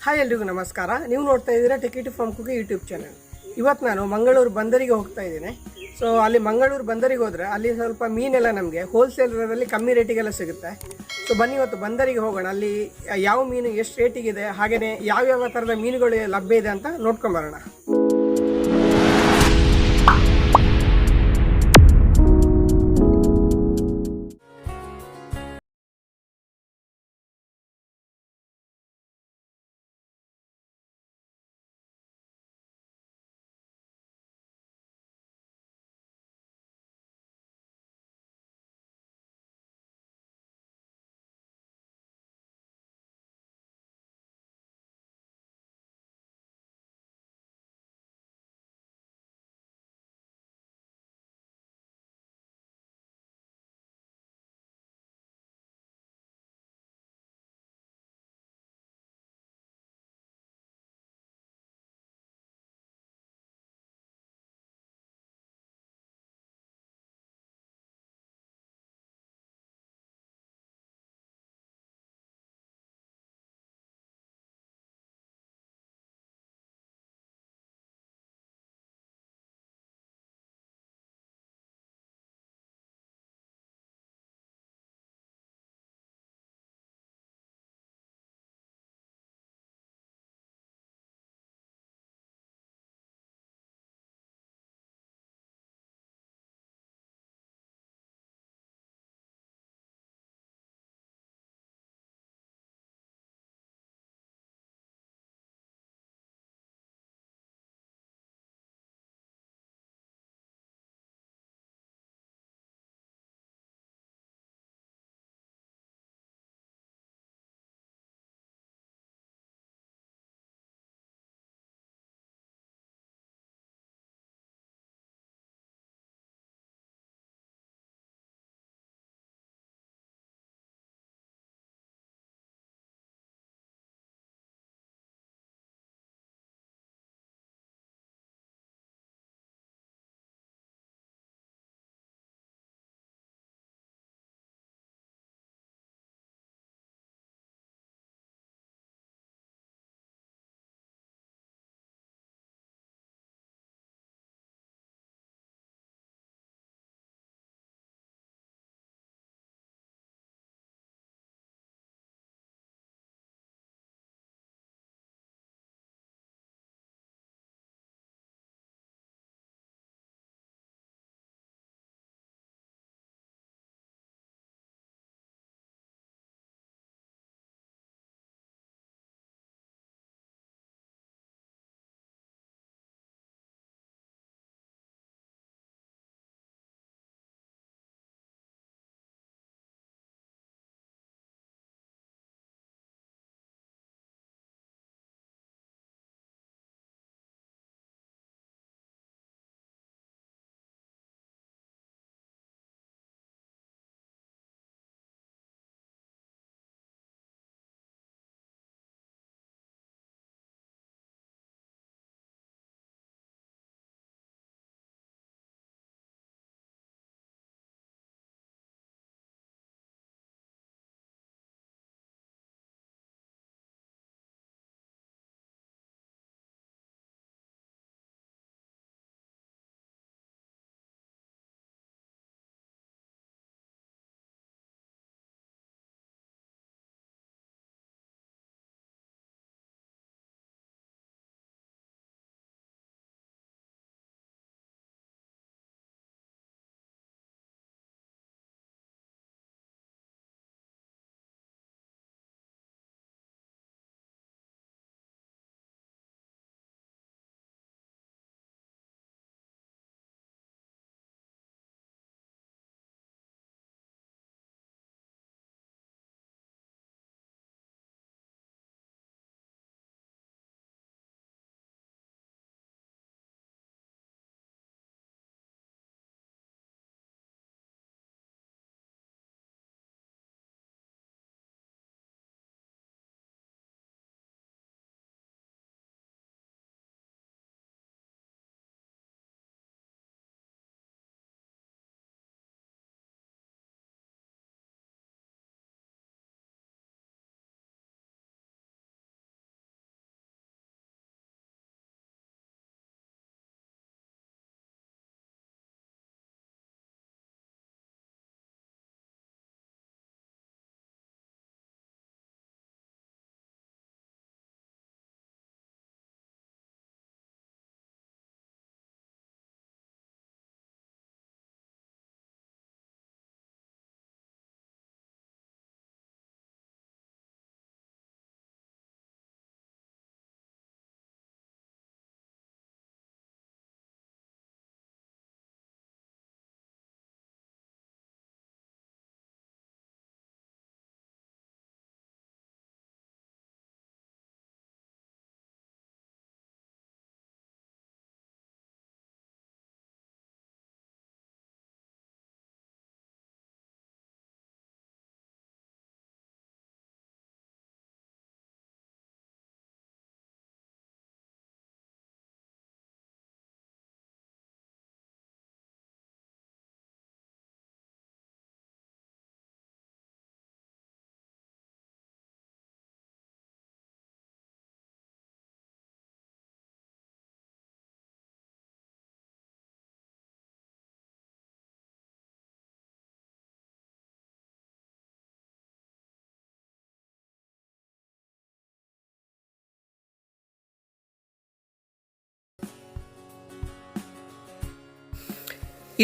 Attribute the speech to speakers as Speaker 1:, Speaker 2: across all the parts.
Speaker 1: Hi ಎಲ್ರಿಗೂ ನಮಸ್ಕಾರ. ನೀವು ನೋಡ್ತಾ ಇದ್ದೀರಾ ಟೆಕಿಟಿ ಫ್ರಮ್ ಕುಕಿ ಯೂಟ್ಯೂಬ್ ಚಾನಲ್. ಇವತ್ತು ನಾನು ಮಂಗಳೂರು ಬಂದರಿಗೆ ಹೋಗ್ತಾ ಇದ್ದೀನಿ. ಸೊ ಅಲ್ಲಿ ಮಂಗಳೂರು ಬಂದರಿಗೆ ಹೋದರೆ ಅಲ್ಲಿ ಸ್ವಲ್ಪ ಮೀನೆಲ್ಲ ನಮಗೆ ಹೋಲ್ಸೇಲ್ ರೇಟಲ್ಲಿ ಕಮ್ಮಿ ರೇಟಿಗೆಲ್ಲ ಸಿಗುತ್ತೆ. ಸೊ ಬನ್ನಿ ಇವತ್ತು ಬಂದರಿಗೆ ಹೋಗೋಣ. ಅಲ್ಲಿ ಯಾವ ಮೀನು ಎಷ್ಟು ರೇಟಿಗಿದೆ, ಹಾಗೆಯೇ ಯಾವ್ಯಾವ ಥರದ ಮೀನುಗಳು ಲಭ್ಯ ಇದೆ ಅಂತ ನೋಡ್ಕೊಂಬರೋಣ.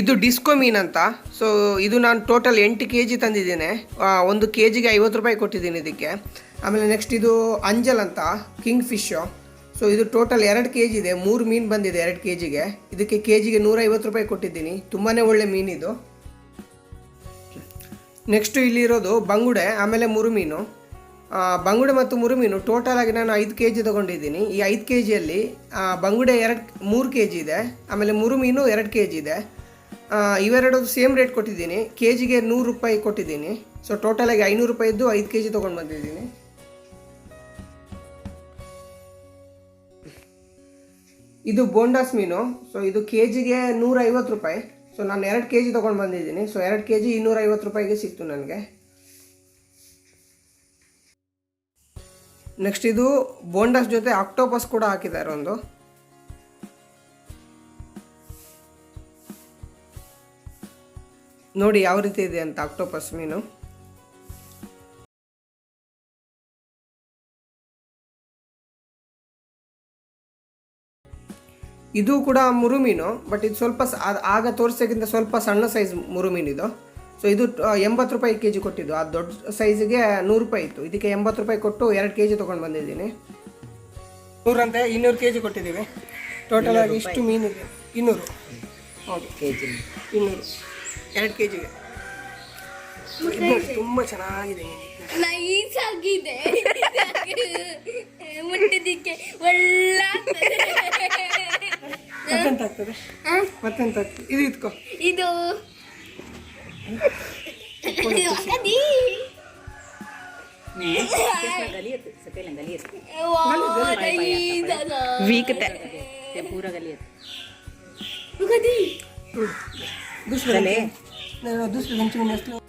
Speaker 1: ಇದು ಡಿಸ್ಕೋ ಮೀನ್ ಅಂತ. ಸೊ ಇದು ನಾನು ಟೋಟಲ್ 8 kg ತಂದಿದ್ದೇನೆ. 1 kgಗೆ 50 ರೂಪಾಯಿ ಕೊಟ್ಟಿದ್ದೀನಿ ಇದಕ್ಕೆ. ಆಮೇಲೆ ನೆಕ್ಸ್ಟ್ ಇದು ಅಂಜಲ್ ಅಂತ ಕಿಂಗ್ ಫಿಶ್ಶು. ಸೊ ಇದು ಟೋಟಲ್ 2 kg ಇದೆ. 3 ಮೀನು ಬಂದಿದೆ 2 kgಗೆ. ಇದಕ್ಕೆ kgಗೆ 150 ರೂಪಾಯಿ ಕೊಟ್ಟಿದ್ದೀನಿ. ತುಂಬಾ ಒಳ್ಳೆ ಮೀನಿದು. ನೆಕ್ಸ್ಟು ಇಲ್ಲಿರೋದು ಬಂಗುಡೆ ಆಮೇಲೆ ಮುರುಮೀನು. ಬಂಗುಡೆ ಮತ್ತು ಮುರುಮೀನು ಟೋಟಲ್ ಆಗಿ ನಾನು 5 kg ತೊಗೊಂಡಿದ್ದೀನಿ. ಈ 5 kgಯಲ್ಲಿ ಬಂಗುಡೆ 3 kg ಇದೆ, ಆಮೇಲೆ ಮುರುಮೀನು 2 kg ಇದೆ. ಇವೆರಡು ಸೇಮ್ ರೇಟ್ ಕೊಟ್ಟಿದ್ದೀನಿ. kgಗೆ 100 ರೂಪಾಯಿ ಕೊಟ್ಟಿದ್ದೀನಿ. ಸೊ ಟೋಟಲಾಗಿ 500 ರೂಪಾಯಿದ್ದು 5 kg ತೊಗೊಂಡು ಬಂದಿದ್ದೀನಿ. ಇದು ಬೋಂಡಾಸ್ ಮೀನು. ಸೊ ಇದು kgಗೆ 150 ರೂಪಾಯಿ. ಸೊ ನಾನು 2 kg ತೊಗೊಂಡು ಬಂದಿದ್ದೀನಿ. ಸೊ 2 kg 250 ರೂಪಾಯಿಗೆ ಸಿಕ್ತು ನನಗೆ. ನೆಕ್ಸ್ಟ್ ಇದು ಬೋಂಡಾಸ್ ಜೊತೆ ಆಕ್ಟೋಪಸ್ ಕೂಡ ಹಾಕಿದ್ದಾರೆ ಒಂದು. ನೋಡಿ ಯಾವ ರೀತಿ ಇದೆ ಅಂತ ಆಕ್ಟೋಪಸ್ ಮೀನು. ಇದು ಕೂಡ ಮುರುಮೀನು, ಬಟ್ ಇದು ಸ್ವಲ್ಪ ಆಗ ತೋರಿಸೋಕ್ಕಿಂತ ಸ್ವಲ್ಪ ಸಣ್ಣ ಸೈಜ್ ಮುರುಮೀನಿದು. ಸೊ ಇದು 80 ರೂಪಾಯಿ kg ಕೊಟ್ಟಿದ್ದು. ಆ ದೊಡ್ಡ ಸೈಜಿಗೆ 100 ರೂಪಾಯಿ ಇತ್ತು. ಇದಕ್ಕೆ 80 ರೂಪಾಯಿ ಕೊಟ್ಟು 2 kg ತೊಗೊಂಡು ಬಂದಿದ್ದೀನಿ. 100 ಅಂತೆ 200 kg ಕೊಟ್ಟಿದ್ದೀವಿ. ಟೋಟಲ್ ಆಗಿ ಇಷ್ಟು ಮೀನಿದೆ 200. ಹೌದು kg 200 2 kgಗೆ. ತುಂಬ ಚೆನ್ನಾಗಿದೆ,
Speaker 2: ನೈಸ್ ಆಗಿದೆ. ಮುಟ್ಟಿದ್ದಕ್ಕೆ ಒಳ್ಳೆ
Speaker 1: ಮತ್ತೆಂತ ಆಗ್ತದೆ ಮತ್ತೆಂತ ಆಗ್ತದೆ. ಇದು ಇಟ್ಕೋ.
Speaker 2: ಇದು
Speaker 1: दूसरे दूसरे